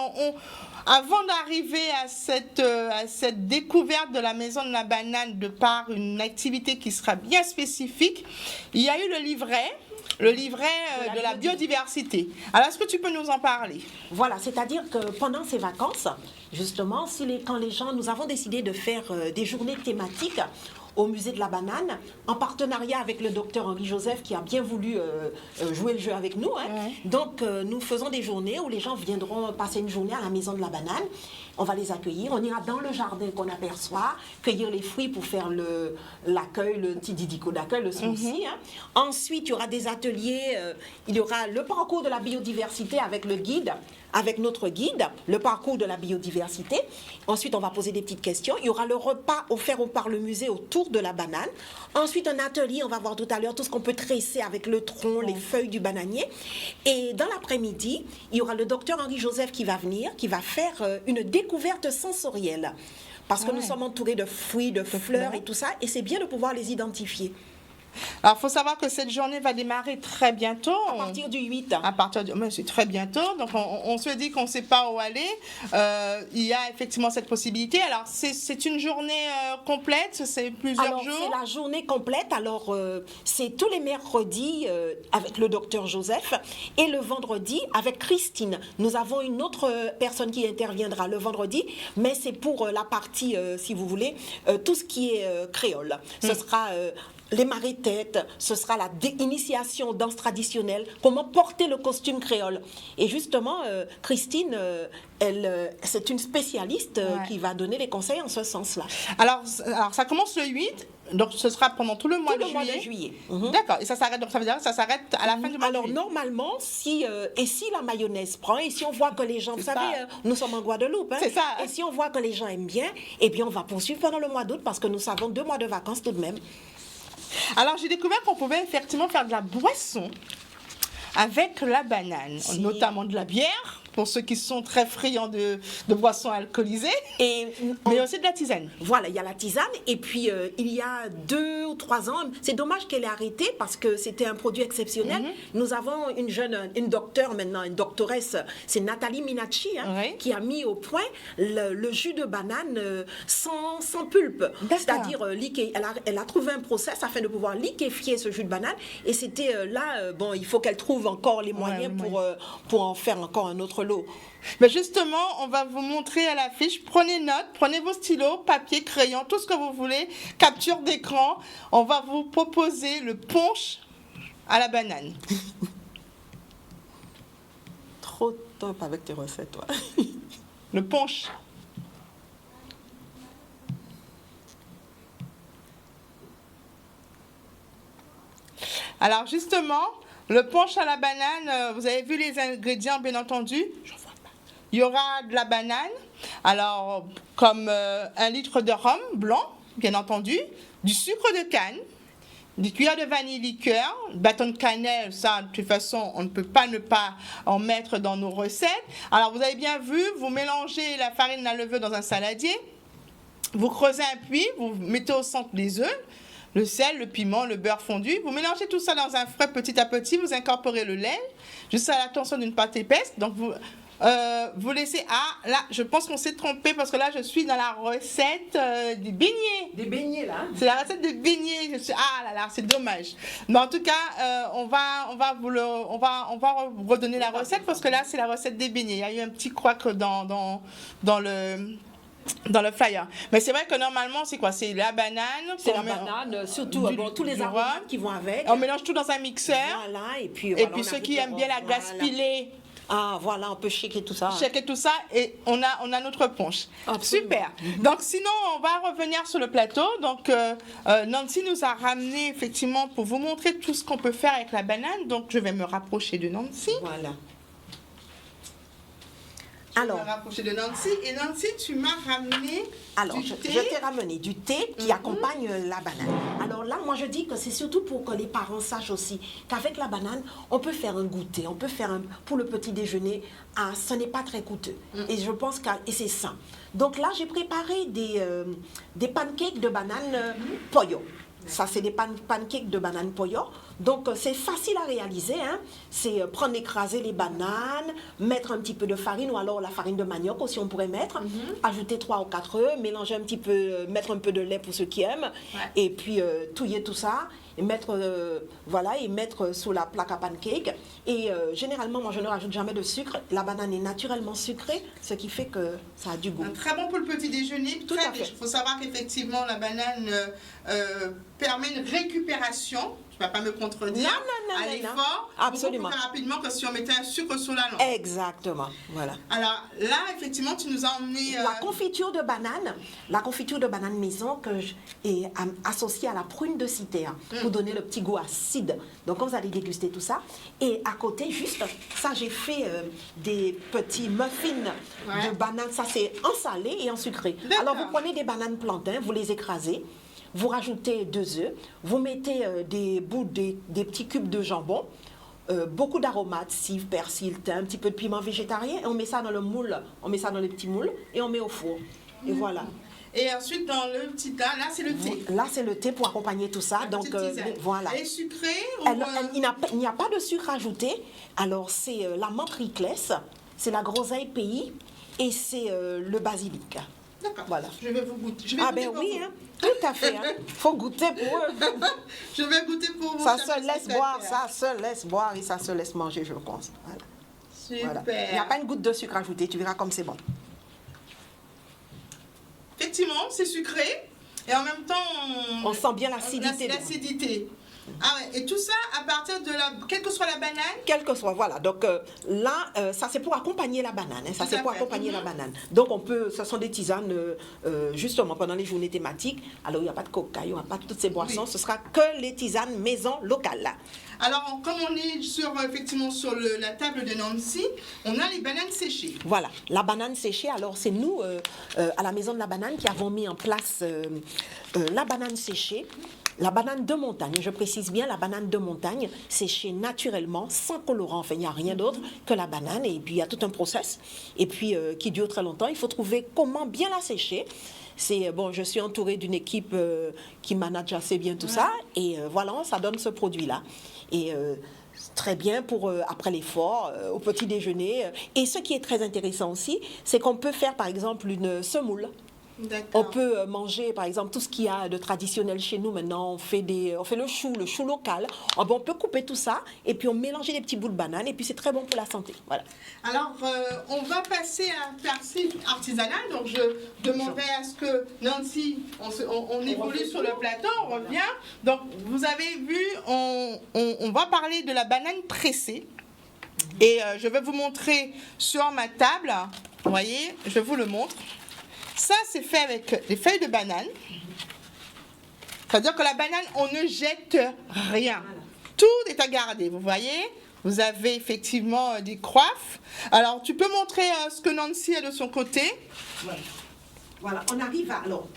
avant d'arriver à cette découverte de la Maison de la Banane de par une activité qui sera bien spécifique, il y a eu le livret de la biodiversité. Alors, est-ce que tu peux nous en parler? Voilà, c'est-à-dire que pendant ces vacances, justement, quand les gens, nous avons décidé de faire des journées thématiques au musée de la banane, en partenariat avec le docteur Henri Joseph qui a bien voulu jouer le jeu avec nous. Donc, nous faisons des journées où les gens viendront passer une journée à la Maison de la Banane. On va les accueillir, on ira dans le jardin qu'on aperçoit, cueillir les fruits pour faire l'accueil, le petit didico d'accueil, le smoothie. Ensuite, il y aura des ateliers, il y aura le parcours de la biodiversité avec le guide, avec notre guide, le parcours de la biodiversité. Ensuite, on va poser des petites questions. Il y aura le repas offert par le musée autour de la banane. Ensuite, un atelier, on va voir tout à l'heure tout ce qu'on peut tresser avec le tronc, les feuilles du bananier. Et dans l'après-midi, il y aura le docteur Henri Joseph qui va venir, qui va faire une découverte sensorielle. Parce que nous sommes entourés de fruits, de fleurs et tout ça, et c'est bien de pouvoir les identifier. Alors, il faut savoir que cette journée va démarrer très bientôt. À partir du 8. Mais c'est très bientôt. Donc, on se dit qu'on ne sait pas où aller. Il y a effectivement cette possibilité. Alors, c'est une journée complète? C'est plusieurs jours? C'est la journée complète. Alors, c'est tous les mercredis avec le docteur Joseph et le vendredi avec Christine. Nous avons une autre personne qui interviendra le vendredi, mais c'est pour la partie, si vous voulez, tout ce qui est créole. Ce sera... les marées-têtes, ce sera la initiation aux danses traditionnelles, comment porter le costume créole. Et justement, Christine, c'est une spécialiste qui va donner les conseils en ce sens-là. Alors, ça commence le 8, donc ce sera pendant tout le mois de juillet. D'accord, et ça s'arrête, donc ça veut dire que ça s'arrête à la fin du mois de juillet. Alors, normalement, si la mayonnaise prend, et si on voit que les gens, vous savez, nous sommes en Guadeloupe, c'est ça. Et si on voit que les gens aiment bien, eh bien, on va poursuivre pendant le mois d'août, parce que nous avons 2 mois de vacances tout de même. Alors, j'ai découvert qu'on pouvait effectivement faire de la boisson avec la banane, notamment de la bière, pour ceux qui sont très friands de boissons alcoolisées, mais aussi de la tisane. Voilà, il y a la tisane, et puis il y a 2 ou 3 ans, c'est dommage qu'elle ait arrêté parce que c'était un produit exceptionnel. Nous avons une docteure maintenant, une doctoresse, c'est Nathalie Minacci, qui a mis au point le jus de banane sans pulpe. C'est-à-dire, elle a trouvé un process afin de pouvoir liquéfier ce jus de banane, et c'était il faut qu'elle trouve encore les moyens pour en faire encore un autre lot. Mais justement, on va vous montrer à l'affiche. Prenez note, prenez vos stylos, papier, crayon, tout ce que vous voulez, capture d'écran. On va vous proposer le punch à la banane. Trop top avec tes recettes, toi. Le punch. Alors justement, le punch à la banane, vous avez vu les ingrédients, bien entendu. Il y aura de la banane, alors comme 1 litre de rhum blanc, bien entendu, du sucre de canne, des cuillères de vanille liqueur, bâton de cannelle, ça de toute façon on ne peut pas ne pas en mettre dans nos recettes. Alors vous avez bien vu, vous mélangez la farine, la levure dans un saladier, vous creusez un puits, vous mettez au centre les œufs, le sel, le piment, le beurre fondu. Vous mélangez tout ça dans un frais petit à petit. Vous incorporez le lait jusqu'à la tension d'une pâte épaisse. Donc, vous laissez... Ah, là, je pense qu'on s'est trompé parce que là, je suis dans la recette des beignets. Des beignets, là. C'est la recette des beignets. Ah là là, c'est dommage. Mais en tout cas, on va redonner la recette parce que là, c'est la recette des beignets. Il y a eu un petit couac dans le flyer. Mais c'est vrai que normalement, c'est quoi? C'est la banane. C'est la banane, surtout tous les aromates qui vont avec. On mélange tout dans un mixeur. Voilà, et puis ceux qui aiment bien la glace pilée. Ah, voilà, on peut shaker tout ça. Shaker tout ça et on a notre punch. Absolument. Super. Donc, sinon, on va revenir sur le plateau. Donc, Nancy nous a ramené effectivement pour vous montrer tout ce qu'on peut faire avec la banane. Donc, je vais me rapprocher de Nancy. Voilà. Alors, je vais me rapprocher de Nancy. Et Nancy, tu m'as ramené je t'ai ramené du thé qui accompagne la banane. Alors là, moi je dis que c'est surtout pour que les parents sachent aussi qu'avec la banane, on peut faire un goûter, on peut faire pour le petit déjeuner, ce n'est pas très coûteux. Et je pense que c'est sain. Donc là, j'ai préparé des pancakes de banane pollo. Ça, c'est des pancakes de banane pollo. Donc, c'est facile à réaliser. Hein. C'est prendre, écraser les bananes, mettre un petit peu de farine ou alors la farine de manioc aussi, on pourrait mettre. Ajouter 3 ou 4 œufs, mélanger un petit peu, mettre un peu de lait pour ceux qui aiment. Ouais. Et puis, touiller tout ça. Et mettre, et mettre sous la plaque à pancake. Et généralement, moi, je ne rajoute jamais de sucre. La banane est naturellement sucrée, ce qui fait que ça a du goût. Très bon pour le petit déjeuner. Tout à fait. Il faut savoir qu'effectivement, la banane permet une récupération. Tu ne vas pas me contredire. Non. À l'effort. Absolument. Beaucoup plus rapidement que si on mettait un sucre sur la langue. Exactement. Voilà. Alors là, effectivement, tu nous as emmené... La confiture de banane maison que est associée à la prune de Citerre pour donner le petit goût acide. Donc, quand vous allez déguster tout ça. Et à côté, juste, ça, j'ai fait des petits muffins de banane. Ça, c'est en salé et en sucré. Alors, vous prenez des bananes plantains, vous les écrasez. Vous rajoutez 2 œufs, vous mettez des petits cubes de jambon, beaucoup d'aromates, cive, persil, thym, un petit peu de piment végétarien, et on met ça dans le moule, on met ça dans les petits moules, et on met au four. Et voilà. Et ensuite, dans le petit tas, là, c'est le thé. Là, c'est le thé pour accompagner tout ça. Donc, voilà. Et sucré il n'y a pas de sucre ajouté. Alors, c'est la menthe ricless, c'est la groseille pays, et c'est le basilic. D'accord. Voilà. Je vais vous goûter. Oui, hein, tout à fait. Il faut goûter pour eux. Je vais goûter pour vous. Ça se laisse boire et ça se laisse manger, je pense. Voilà. Super. Voilà. Il n'y a pas une goutte de sucre ajoutée, tu verras comme c'est bon. Effectivement, c'est sucré et en même temps, on sent bien l'acidité. Ah ouais, et tout ça à partir de quelle que soit la banane? Quelle que soit, voilà. Donc là, ça c'est pour accompagner la banane. Hein, ça c'est pour accompagner la banane. Donc ce sont des tisanes, justement, pendant les journées thématiques. Alors il n'y a pas de coca, il n'y aura pas toutes ces boissons. Ce sera que les tisanes maison locales. Alors, comme on est effectivement sur la table de Nancy, on a les bananes séchées. Voilà, la banane séchée. Alors, c'est nous, à la Maison de la Banane, qui avons mis en place la banane séchée. La banane de montagne, je précise bien, la banane de montagne, séchée naturellement, sans colorant. Enfin, il n'y a rien d'autre que la banane. Et puis, il y a tout un process. Et puis, qui dure très longtemps. Il faut trouver comment bien la sécher. Je suis entourée d'une équipe qui manage assez bien tout ça. Et voilà, ça donne ce produit-là. Et très bien pour après l'effort, au petit déjeuner. Et ce qui est très intéressant aussi, c'est qu'on peut faire, par exemple, une semoule. On peut manger, par exemple, tout ce qu'il y a de traditionnel chez nous. Maintenant, on fait le chou local. On peut couper tout ça et puis on mélange des petits bouts de banane et puis c'est très bon pour la santé. Voilà. Alors, on va passer à un persil artisanal. Donc, je demanderai à ce que Nancy, on évolue sur le plateau, on revient. Donc, vous avez vu, on va parler de la banane pressée. Et je vais vous montrer sur ma table. Vous voyez, je vous le montre. Ça, c'est fait avec des feuilles de banane. C'est-à-dire que la banane, on ne jette rien. Tout est à garder, vous voyez. Vous avez effectivement des coiffes. Alors, tu peux montrer ce que Nancy a de son côté. Voilà, on arrive à... Alors,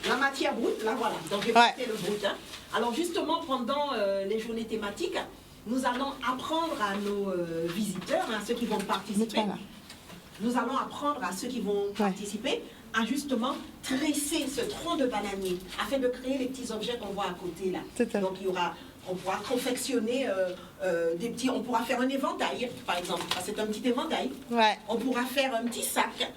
la matière brute, là, voilà. Donc, j'ai porté le brut. Hein. Alors, justement, pendant les journées thématiques, nous allons apprendre à nos visiteurs, à ceux qui vont participer. Nous allons apprendre à ceux qui vont participer à justement tresser ce tronc de bananier afin de créer les petits objets qu'on voit à côté là. Donc on pourra confectionner des petits, on pourra faire un éventail par exemple, c'est un petit éventail. Ouais. On pourra faire un petit sac.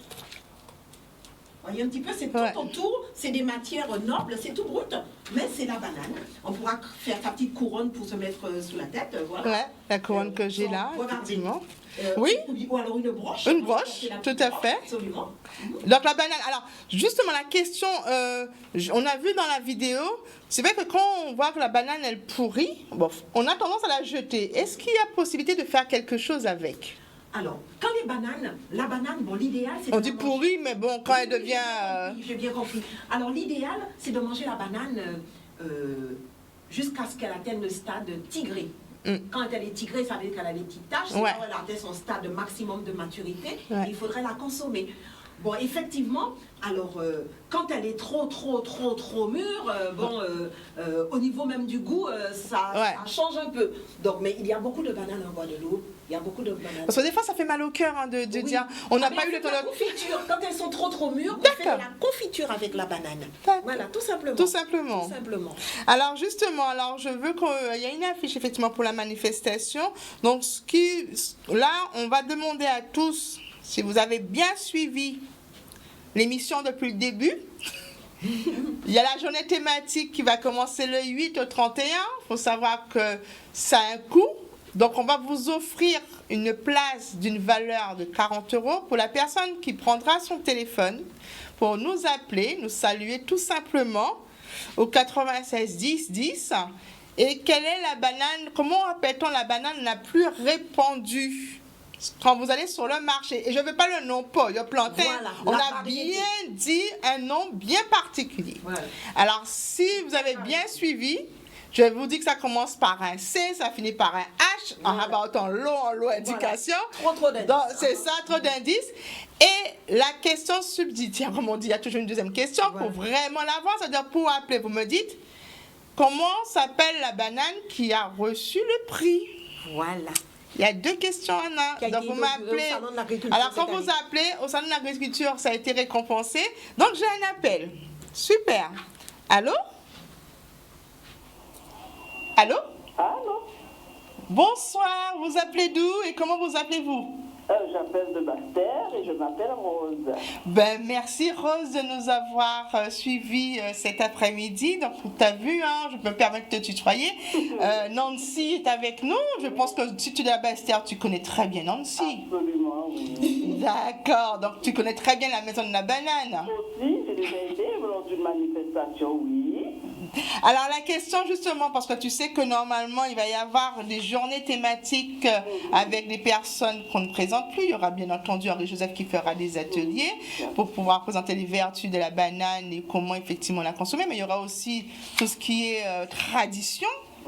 Vous voyez un petit peu, c'est tout autour, c'est des matières nobles, c'est tout brut, mais c'est la banane. On pourra faire ta petite couronne pour se mettre sous la tête, voilà. Ouais, la couronne que j'ai là, effectivement. Oui. Ou alors une broche. Une broche, tout à fait. Absolument. Donc la banane, alors justement la question, on a vu dans la vidéo, c'est vrai que quand on voit que la banane elle pourrit, bon, on a tendance à la jeter. Est-ce qu'il y a possibilité de faire quelque chose avec? Alors, quand la banane, bon, l'idéal, c'est de on dit pourri, mais bon, quand elle devient... J'ai bien compris. Alors, l'idéal, c'est de manger la banane jusqu'à ce qu'elle atteigne le stade tigré. Quand elle est tigrée, ça veut dire qu'elle a des petites taches. C'est quand elle atteint son stade maximum de maturité, il faudrait la consommer. Bon, effectivement, alors, quand elle est trop mûre, au niveau même du goût, ça change un peu. Donc, mais il y a beaucoup de bananes en Guadeloupe. Il y a beaucoup de bananes. Parce que des fois, ça fait mal au cœur de dire, on n'a pas eu le temps de... confiture. Quand elles sont trop mûres, on fait de la confiture avec la banane. Voilà, tout simplement. Tout simplement. Tout simplement. Alors, justement, je veux qu'il y ait une affiche, effectivement, pour la manifestation. Donc, là, on va demander à tous, si vous avez bien suivi l'émission depuis le début, il y a la journée thématique qui va commencer le 8 au 31. Il faut savoir que ça a un coût. Donc, on va vous offrir une place d'une valeur de 40 € pour la personne qui prendra son téléphone pour nous appeler, nous saluer tout simplement au 96 10 10. Et quelle est la banane, comment appelle-t-on la banane la plus répandue quand vous allez sur le marché? Et je ne veux pas le nom Pollo Plantain, on a bien dit un nom bien particulier. Voilà. Alors, si vous avez bien suivi, je vous dis que ça commence par un C, ça finit par un H, en rabattant l'eau indication. Trop d'indices. C'est ça, trop d'indices. Et la question subsidiaire, comme on dit, il y a toujours une deuxième question pour vraiment l'avoir. C'est-à-dire, pour appeler, vous me dites, comment s'appelle la banane qui a reçu le prix? Voilà. Il y a deux questions, Anna. Donc, vous m'appelez. Alors, quand vous appelez au salon de l'agriculture, ça a été récompensé. Donc, j'ai un appel. Super. Allô? Allô? Allô? Bonsoir, vous appelez d'où et comment vous appelez-vous? J'appelle de Basse-Terre et je m'appelle Rose. Ben, merci Rose de nous avoir suivis cet après-midi. Donc, tu as vu, je peux me permettre de te tutoyer. Nancy est avec nous. Je pense que si tu es à Basse-Terre, tu connais très bien Nancy. Absolument, oui. D'accord, donc tu connais très bien la maison de la banane. Aussi, j'ai déjà été lors d'une manifestation, oui. Alors la question justement, parce que tu sais que normalement il va y avoir des journées thématiques avec des personnes qu'on ne présente plus. Il y aura bien entendu Henri-Joseph qui fera des ateliers pour pouvoir présenter les vertus de la banane et comment effectivement la consommer. Mais il y aura aussi tout ce qui est tradition.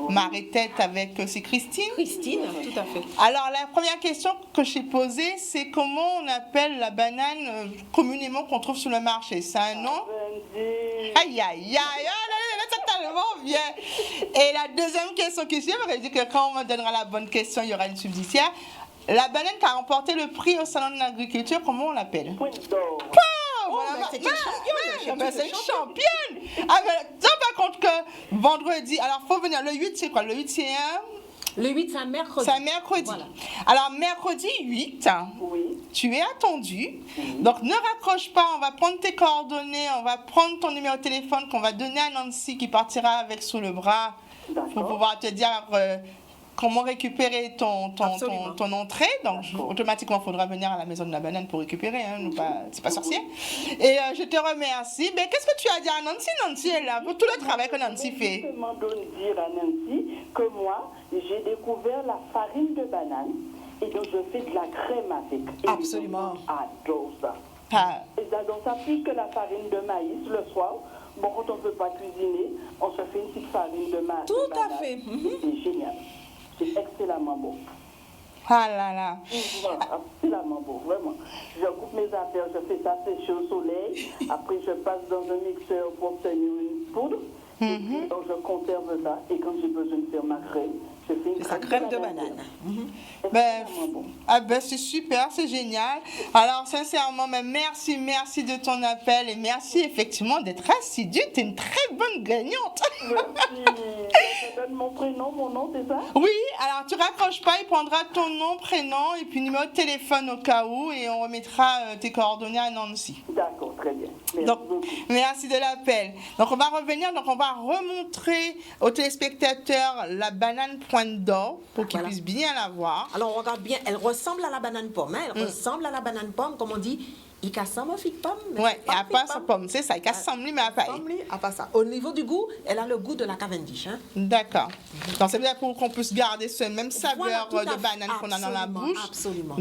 Marie-Tête avec, c'est Christine. Christine, tout à fait. Alors la première question que j'ai posée, c'est comment on appelle la banane communément qu'on trouve sur le marché? C'est un nom? Aïe, aïe, aïe, c'est tellement bien. Et la deuxième question qui suit, j'aurais dit que quand on me donnera la bonne question, il y aura une subsidiaire. La banane qui a remporté le prix au salon de l'agriculture, comment on l'appelle? C'est une championne. C'est une championne. Ah, mais tu par contre que vendredi, alors faut venir, le 8 c'est quoi? Le 8 c'est un... Le 8 c'est un mercredi. C'est un mercredi. Voilà. Alors mercredi 8, tu es attendu. Donc ne raccroche pas, on va prendre tes coordonnées, on va prendre ton numéro de téléphone qu'on va donner à Nancy qui partira avec sous le bras pour pouvoir te dire... comment récupérer ton entrée. Donc, automatiquement, il faudra venir à la maison de la banane pour récupérer. C'est pas sorcier. Et je te remercie. Mais qu'est-ce que tu as dit à Nancy? Nancy est là pour tout le travail que Nancy fait. Je demande de dire à Nancy que moi, j'ai découvert la farine de banane et donc je fais de la crème avec. Et absolument. J'adore ça. Et j'adore ça plus que la farine de maïs le soir. Bon, quand on ne peut pas cuisiner, on se fait une petite farine de maïs. Tout à fait. C'est génial. C'est excellemment bon. Ah là là. Excellemment bon, vraiment. Je coupe mes affaires, je fais ça sécher au soleil. Après, je passe dans un mixeur pour obtenir une poudre. Donc je conserve ça et quand j'ai besoin de faire ma crème, je fais une crème de banane. C'est super, c'est génial. Alors sincèrement, merci de ton appel et merci effectivement d'être assidue. Tu es une très bonne gagnante. Merci. Je donne mon prénom, mon nom, c'est ça? Oui, alors tu raccroches pas, il prendra ton nom, prénom et puis numéro de téléphone au cas où et on remettra tes coordonnées à Nancy. D'accord, très bien. Merci de l'appel. Donc on va revenir, on va remontrer aux téléspectateurs la banane pointe d'or pour qu'ils puissent bien la voir. Alors on regarde bien, elle ressemble à la banane pomme, hein? Elle ressemble à la banane pomme, comme on dit. Il casse ma fille pomme. Oui, et à part sa pomme, c'est ça, il casse mais à part. À part ça. Au niveau du goût, elle a le goût de la Cavendish. Hein? D'accord. Donc c'est bien pour qu'on puisse garder ce même saveur de banane qu'on a dans la bouche. Absolument.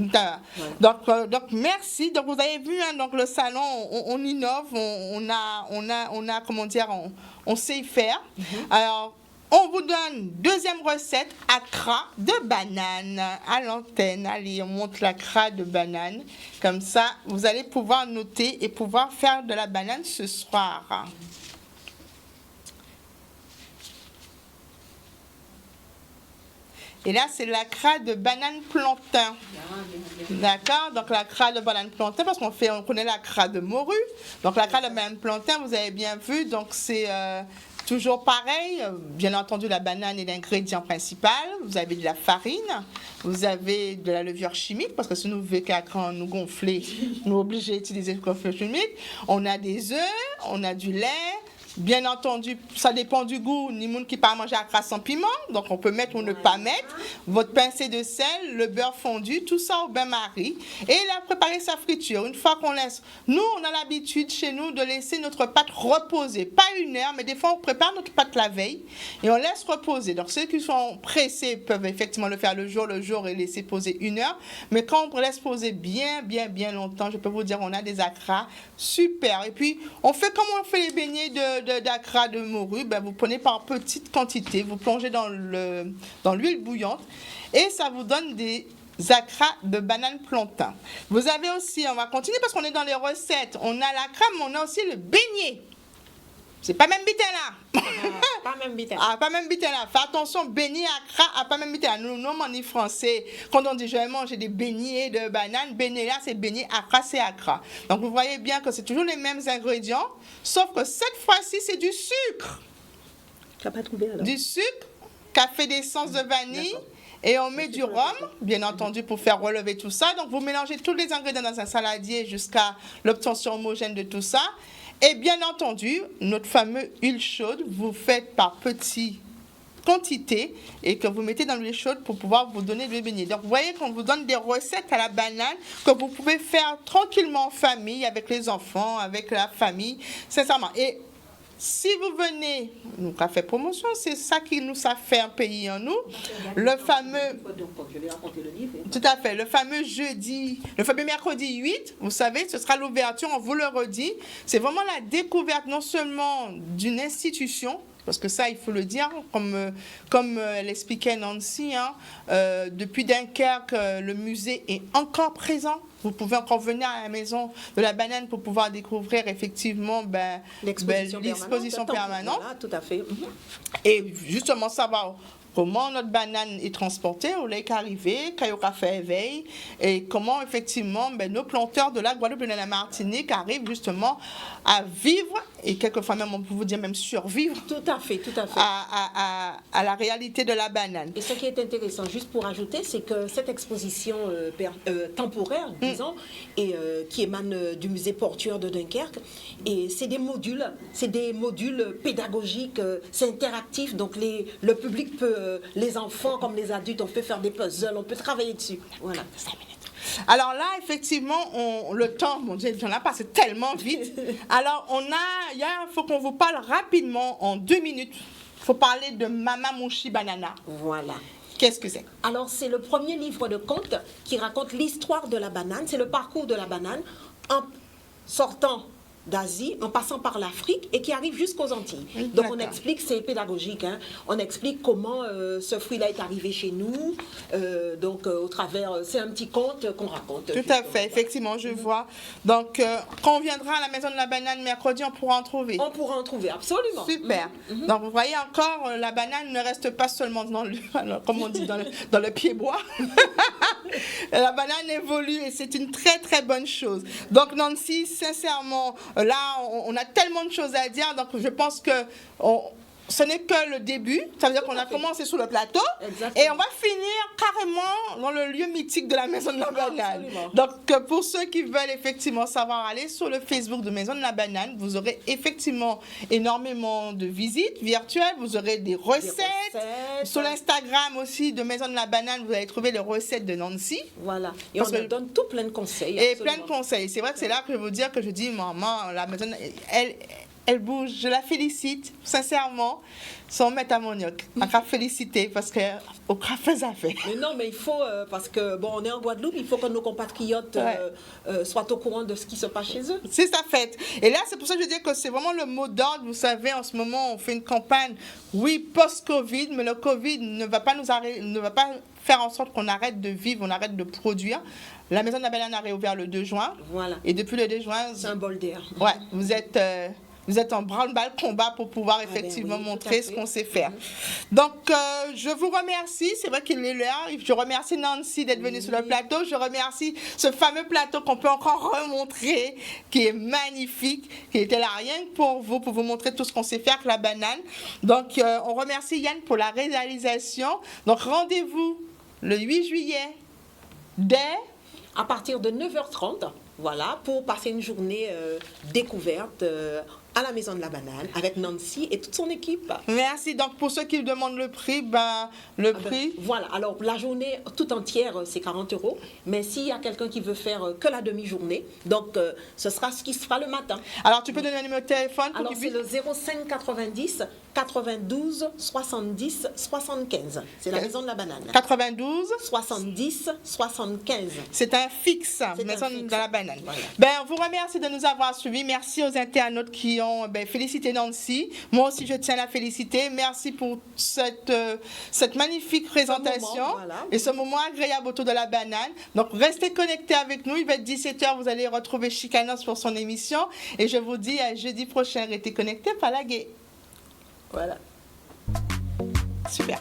Donc merci. Donc vous avez vu, donc le salon, on innove, on a comment dire, on sait faire. Alors on vous donne deuxième recette, accra de banane à l'antenne. Allez, on monte l'accra de banane. Comme ça, vous allez pouvoir noter et pouvoir faire de la banane ce soir. Et là, c'est l'accra de banane plantain. D'accord? Donc, l'accra de banane plantain, parce qu'on connaît l'accra de morue. Donc, l'accra de banane plantain, vous avez bien vu, donc c'est toujours pareil. Bien entendu, la banane est l'ingrédient principal. Vous avez de la farine, vous avez de la levure chimique, parce que si nous voulons qu'accra nous gonfler, nous sommes obligés d'utiliser le levure chimique. On a des œufs, on a du lait. Bien entendu, ça dépend du goût. Ni monde qui pas manger accra sans piment, donc on peut mettre ou ne pas mettre. Votre pincée de sel, le beurre fondu, tout ça au bain-marie. Et là, préparer sa friture. Une fois qu'on laisse, nous, on a l'habitude chez nous de laisser notre pâte reposer. Pas 1 heure, mais des fois, on prépare notre pâte la veille et on laisse reposer. Donc, ceux qui sont pressés peuvent effectivement le faire le jour et laisser poser 1 heure. Mais quand on laisse poser bien longtemps, je peux vous dire, on a des accras super. Et puis, on fait comme on fait les beignets d'accra de morue, vous prenez par petite quantité, vous plongez dans l'huile bouillante et ça vous donne des accra de banane plantain. Vous avez aussi, on va continuer parce qu'on est dans les recettes, on a l'accra mais on a aussi le beignet. C'est pas même bité là. Pas même bité. Pas même bité là. Fais attention, beignet accra, pas même bité là. Nous, on est français. Quand on dit je vais manger des beignets de banane, beignet là, c'est beignet, accra, c'est accra. Donc vous voyez bien que c'est toujours les mêmes ingrédients, sauf que cette fois-ci, c'est du sucre. Tu n'as pas trouvé alors? Du sucre, café d'essence de vanille. Et on met du rhum, bien entendu, pour faire relever tout ça. Donc vous mélangez tous les ingrédients dans un saladier jusqu'à l'obtention homogène de tout ça. Et bien entendu, notre fameux huile chaude, vous faites par petites quantités et que vous mettez dans l'huile chaude pour pouvoir vous donner le beignet. Donc, vous voyez qu'on vous donne des recettes à la banane que vous pouvez faire tranquillement en famille, avec les enfants, avec la famille, sincèrement. Et si vous venez, nous avons fait promotion, c'est ça qui nous a fait un pays en nous, le fameux, tout à fait, le fameux mercredi 8, vous savez, ce sera l'ouverture, on vous le redit, c'est vraiment la découverte non seulement d'une institution, parce que ça, il faut le dire, comme l'expliquait Nancy, depuis Dunkerque, le musée est encore présent. Vous pouvez encore venir à la maison de la banane pour pouvoir découvrir effectivement l'exposition permanente. Voilà, tout à fait. Et justement savoir comment notre banane est transportée, au lait arrivé, quand il aura fait éveil, et comment effectivement nos planteurs de la Guadeloupe et de la Martinique arrivent justement à vivre, et quelquefois même on peut vous dire même survivre. Tout à fait. À la réalité de la banane. Et ce qui est intéressant, juste pour ajouter, c'est que cette exposition temporaire, disons, et qui émane du musée portuaire de Dunkerque, et c'est des modules pédagogiques, c'est interactif, donc le public peut, les enfants comme les adultes, on peut faire des puzzles, on peut travailler dessus. Voilà. 5 minutes. Alors là, effectivement, le temps, mon Dieu, j'en ai passé tellement vite. Alors, il faut qu'on vous parle rapidement, en 2 minutes. Il faut parler de Mama Mouchi Banana. Voilà. Qu'est-ce que c'est? Alors, c'est le premier livre de contes qui raconte l'histoire de la banane. C'est le parcours de la banane en sortant d'Asie, en passant par l'Afrique et qui arrive jusqu'aux Antilles. Donc on explique, c'est pédagogique, hein, on explique comment ce fruit-là est arrivé chez nous, donc au travers, c'est un petit conte qu'on raconte. Tout à fait, effectivement, je vois. Donc quand on viendra à la Maison de la Banane mercredi, on pourra en trouver. On pourra en trouver, absolument. Super. Donc vous voyez encore, la banane ne reste pas seulement dans le, comme on dit, dans le pied-bois. La banane évolue et c'est une très très bonne chose. Donc Nancy, sincèrement, là on a tellement de choses à dire, donc je pense que ce n'est que le début, ça veut dire qu'on a commencé sur le plateau. Exactement. Et on va finir carrément dans le lieu mythique de la Maison de la Banane. Absolument. Donc pour ceux qui veulent effectivement savoir, aller sur le Facebook de Maison de la Banane, vous aurez effectivement énormément de visites virtuelles, vous aurez des recettes. Sur l'Instagram aussi de Maison de la Banane, vous allez trouver les recettes de Nancy. Voilà, et on leur donne tout plein de conseils. Et plein de conseils, c'est vrai que c'est là que je veux dire que je dis, maman, la Maison, elle bouge, je la félicite, sincèrement, sans mettre à mon yoke. On va féliciter parce qu'au café, ça fait. Mais non, mais il faut, parce que, bon, on est en Guadeloupe, il faut que nos compatriotes soient au courant de ce qui se passe chez eux. C'est sa fête. Et là, c'est pour ça que je dis que c'est vraiment le mot d'ordre. Vous savez, en ce moment, on fait une campagne, oui, post-Covid, mais le Covid ne va pas nous arrêter, ne va pas faire en sorte qu'on arrête de vivre, on arrête de produire. La Maison de la Banane a réouvert le 2 juin. Voilà. Et depuis le 2 juin... C'est un bol d'air. Ouais, vous êtes en branle-balle combat pour pouvoir effectivement montrer ce qu'on sait faire. Donc, je vous remercie. C'est vrai qu'il est l'heure. Je remercie Nancy d'être venue sur le plateau. Je remercie ce fameux plateau qu'on peut encore remontrer, qui est magnifique, qui était là rien que pour vous montrer tout ce qu'on sait faire avec la banane. Donc, on remercie Yann pour la réalisation. Donc, rendez-vous le 8 juillet à partir de 9h30. Voilà, pour passer une journée découverte à la Maison de la Banane avec Nancy et toute son équipe. Merci. Donc, pour ceux qui demandent le prix, prix... Voilà, alors la journée tout entière, c'est 40 €. Mais s'il y a quelqu'un qui veut faire que la demi-journée, donc ce sera ce qui se fera le matin. Alors, tu peux donner un numéro de téléphone pour Alors, c'est le 05 90 92 70 75. C'est la Maison de la Banane. 92 70 75. C'est un fixe, Maison de la Banane. Voilà. On vous remercie de nous avoir suivis. Merci aux internautes qui ont félicité Nancy. Moi aussi, je tiens à la féliciter. Merci pour cette magnifique présentation et ce moment agréable autour de la banane. Donc, restez connectés avec nous. Il va être 17h. Vous allez retrouver Chicanos pour son émission. Et je vous dis à jeudi prochain. Restez connectés par la guet. Voilà. Super.